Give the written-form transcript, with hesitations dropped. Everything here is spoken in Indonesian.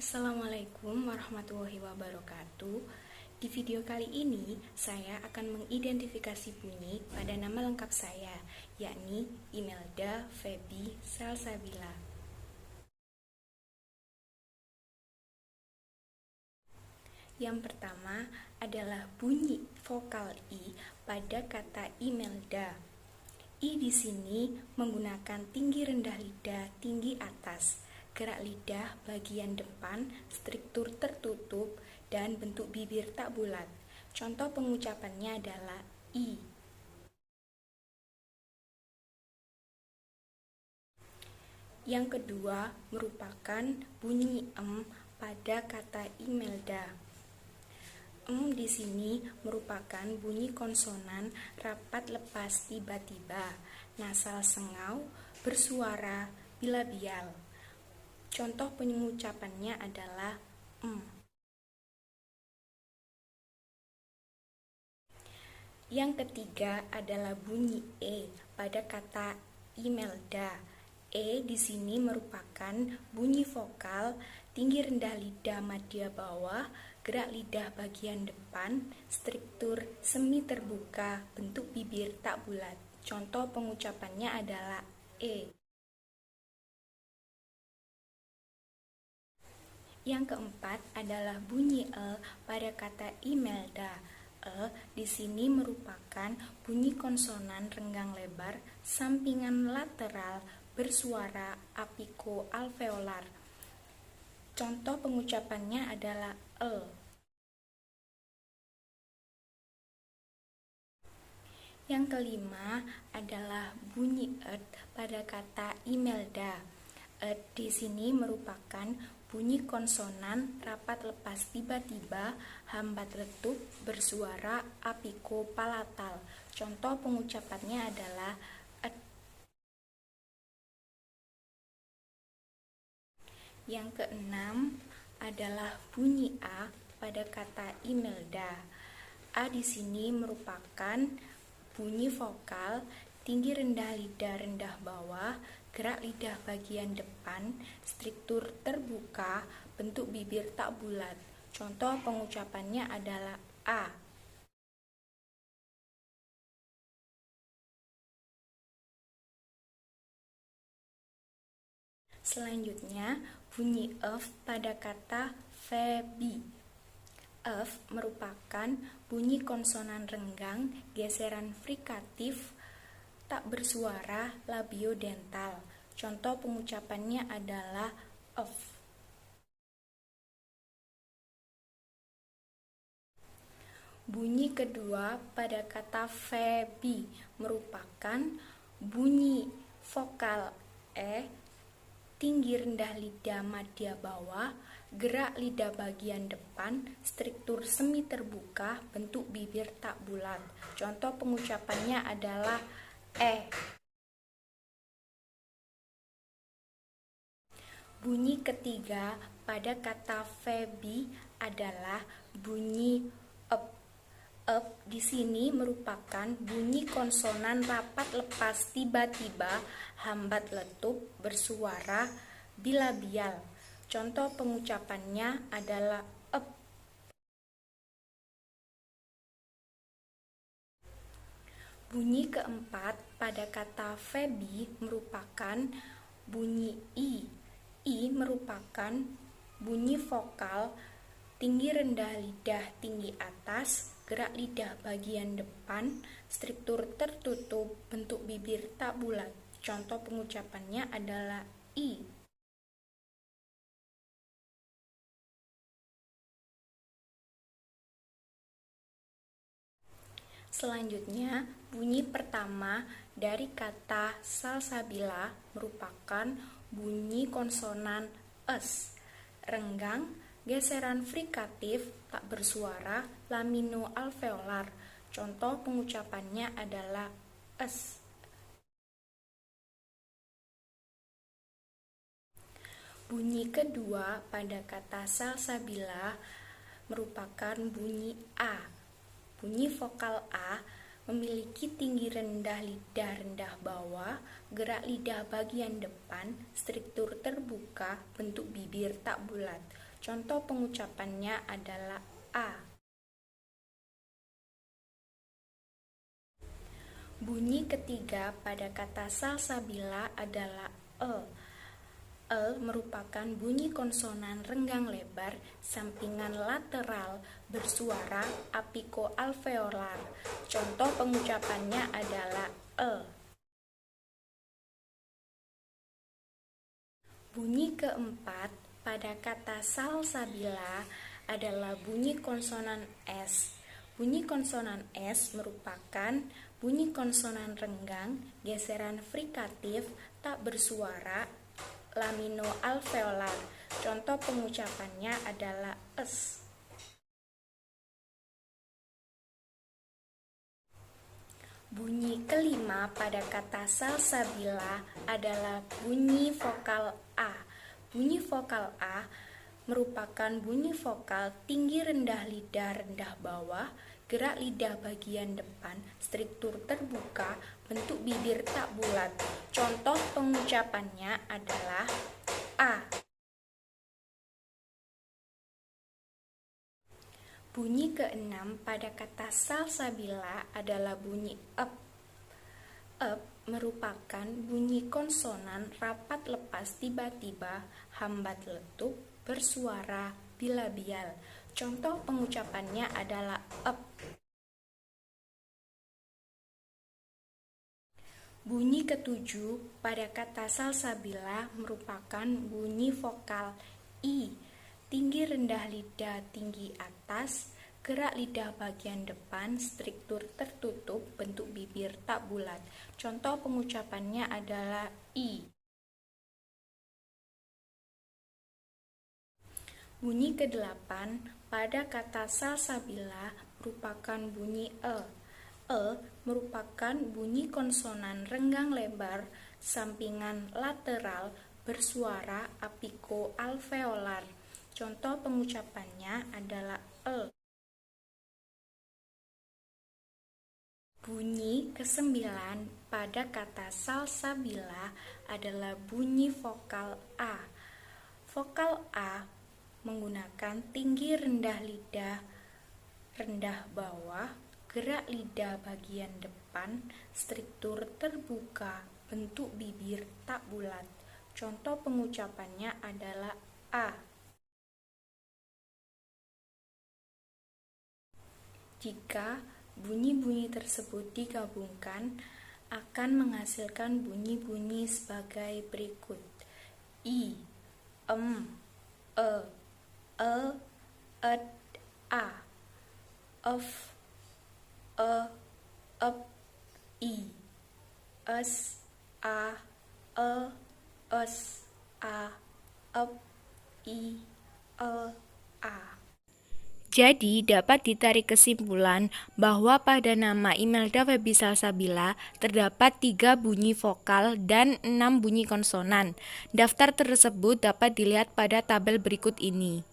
Assalamualaikum warahmatullahi wabarakatuh. Di video kali ini, saya akan mengidentifikasi bunyi pada nama lengkap saya, yakni Imelda Feby Salsabila. Yang pertama adalah bunyi vokal I pada kata Imelda. I di sini menggunakan tinggi rendah lidah, tinggi atas, gerak lidah bagian depan, struktur tertutup, dan bentuk bibir tak bulat. Contoh pengucapannya adalah I. Yang kedua merupakan bunyi pada kata Imelda. Di sini merupakan bunyi konsonan rapat lepas tiba-tiba, nasal sengau, bersuara bilabial. Contoh pengucapannya adalah Yang ketiga adalah bunyi E pada kata Imelda. E di sini merupakan bunyi vokal tinggi rendah lidah madya bawah, gerak lidah bagian depan, struktur semi terbuka, bentuk bibir tak bulat. Contoh pengucapannya adalah E. Yang keempat adalah bunyi E pada kata Imelda. E di sini merupakan bunyi konsonan renggang lebar sampingan lateral bersuara apiko-alveolar. Contoh pengucapannya adalah E. Yang kelima adalah bunyi ed pada kata Imelda. Ed di sini merupakan bunyi konsonan rapat lepas tiba-tiba, hambat letup, bersuara apiko-palatal. Contoh pengucapannya adalah ed. Yang keenam adalah bunyi A pada kata Imelda. A di sini merupakan bunyi vokal tinggi rendah lidah rendah bawah, gerak lidah bagian depan, struktur terbuka, bentuk bibir tak bulat. Contoh pengucapannya adalah A. Selanjutnya, bunyi F pada kata Feby. F merupakan bunyi konsonan renggang, geseran frikatif, tak bersuara labiodental. Contoh pengucapannya adalah F. Bunyi kedua pada kata Feby merupakan bunyi vokal E, tinggi rendah lidah madya bawah, gerak lidah bagian depan, struktur semi terbuka, bentuk bibir tak bulat. Contoh pengucapannya adalah E. Bunyi ketiga pada kata Feby adalah bunyi ep. Ep di sini merupakan bunyi konsonan rapat lepas tiba-tiba, hambat letup, bersuara bilabial. Contoh pengucapannya adalah ep. Bunyi keempat pada kata Feby merupakan bunyi I. I merupakan bunyi vokal tinggi rendah lidah tinggi atas, gerak lidah bagian depan, struktur tertutup, bentuk bibir tak bulat. Contoh pengucapannya adalah I. Selanjutnya, bunyi pertama dari kata salsabila merupakan bunyi konsonan S, renggang, geseran frikatif, tak bersuara, lamino-alveolar. Contoh pengucapannya adalah S. Bunyi kedua pada kata salsabila merupakan bunyi A. Bunyi vokal A memiliki tinggi rendah lidah rendah bawah, gerak lidah bagian depan, struktur terbuka, bentuk bibir tak bulat. Contoh pengucapannya adalah A. Bunyi ketiga pada kata salsabila adalah E. E merupakan bunyi konsonan renggang lebar sampingan lateral bersuara apikoalveolar. Contoh pengucapannya adalah E. Bunyi keempat pada kata salsabila adalah bunyi konsonan S. Bunyi konsonan S merupakan bunyi konsonan renggang, geseran frikatif, tak bersuara, laminoalveolar. Contoh pengucapannya adalah S. Bunyi kelima pada kata salsabila adalah bunyi vokal A. Bunyi vokal A merupakan bunyi vokal tinggi rendah lidah rendah bawah, gerak lidah bagian depan, struktur terbuka, bentuk bibir tak bulat. Contoh pengucapannya adalah A. Bunyi keenam pada kata salsabila adalah bunyi ep. Ep merupakan bunyi konsonan rapat lepas tiba-tiba, hambat letup, bersuara bilabial. Contoh pengucapannya adalah ep. Bunyi ketujuh pada kata salsabila merupakan bunyi vokal I. Tinggi rendah lidah tinggi atas, gerak lidah bagian depan, struktur tertutup, bentuk bibir tak bulat. Contoh pengucapannya adalah I. Bunyi kedelapan pada kata salsabila merupakan bunyi E. E merupakan bunyi konsonan renggang lebar, sampingan lateral, bersuara apikoalveolar. Contoh pengucapannya adalah E. Bunyi kesembilan pada kata salsabila adalah bunyi vokal A. Vokal A menggunakan tinggi rendah lidah rendah bawah, gerak lidah bagian depan, struktur terbuka, bentuk bibir tak bulat. Contoh pengucapannya adalah A. Jika bunyi-bunyi tersebut digabungkan, akan menghasilkan bunyi-bunyi sebagai berikut: I, E, ed, A, ef, ep, I, es, A, es, A, ep, I, A. Jadi, dapat ditarik kesimpulan bahwa pada nama Imelda Febi Salsabila terdapat 3 bunyi vokal dan 6 bunyi konsonan. Daftar tersebut dapat dilihat pada tabel berikut ini.